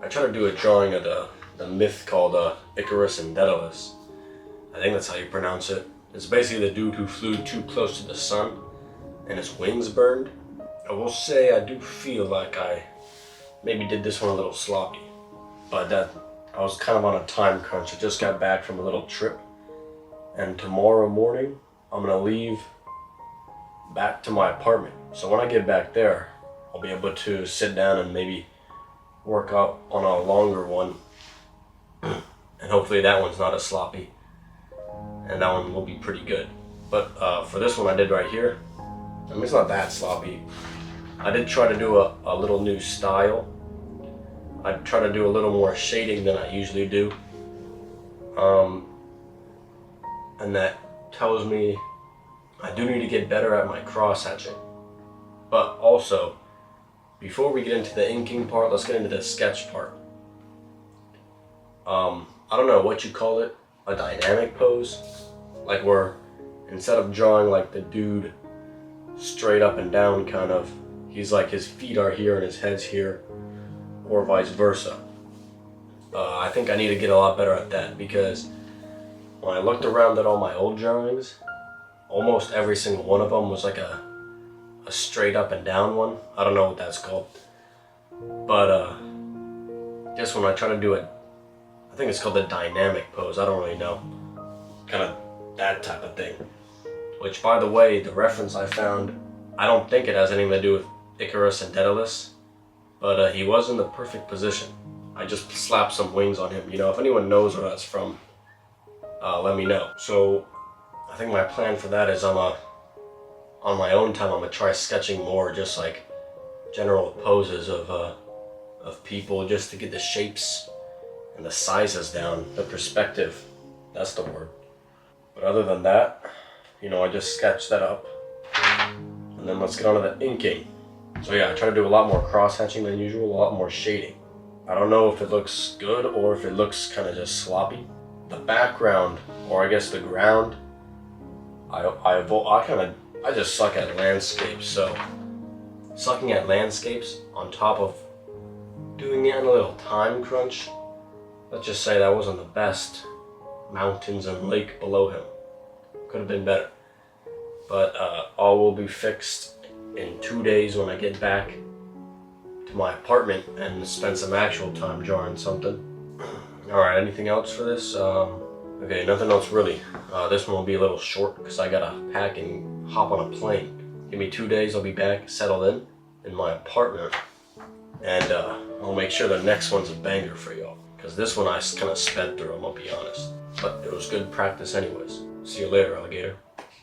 I tried to do a drawing of the myth called Icarus and Daedalus. I think that's how you pronounce it. It's basically the dude who flew too close to the sun and his wings burned. I will say I do feel like I maybe did this one a little sloppy, but that I was kind of on a time crunch. I just got back from a little trip, and tomorrow morning I'm gonna leave back to my apartment. So when I get back there, I'll be able to sit down and maybe work out on a longer one, and hopefully that one's not as sloppy, and that one will be pretty good. But for this one I did right here, I mean, it's not that sloppy. I did try to do a little new style. I try to do a little more shading than I usually do, and that tells me I do need to get better at my cross hatching. But also, before we get into the inking part, let's get into the sketch part. I don't know what you call it, a dynamic pose, like where instead of drawing like the dude straight up and down kind of, he's like his feet are here and his head's here, or vice versa. I think I need to get a lot better at that, because when I looked around at all my old drawings, almost every single one of them was like a straight up and down one. I don't know what that's called, but this one I try to do it, I think it's called the dynamic pose, I don't really know, kind of that type of thing. Which, by the way, the reference I found, I don't think it has anything to do with Icarus and Daedalus, but he was in the perfect position. I just slapped some wings on him. You know, if anyone knows where that's from, let me know. So I think my plan for that is on my own time, I'm gonna try sketching more just like general poses of people, just to get the shapes and the sizes down, the perspective, that's the word. But other than that, you know, I just sketched that up, and then let's get on to the inking. So yeah, I try to do a lot more cross hatching than usual, a lot more shading. I don't know if it looks good or if it looks kind of just sloppy. The background, or I guess the ground, I just suck at landscapes, so sucking at landscapes on top of doing it in a little time crunch, let's just say that wasn't the best. Mountains and lake below him, could have been better. But all will be fixed in 2 days when I get back to my apartment and spend some actual time drawing something. Alright, anything else for this? Okay, nothing else really. This one will be a little short because I gotta pack and hop on a plane. Give me 2 days, I'll be back, settled in my apartment, and I'll make sure the next one's a banger for y'all, because this one I kind of sped through, I'm gonna be honest. But it was good practice anyways. See you later, alligator.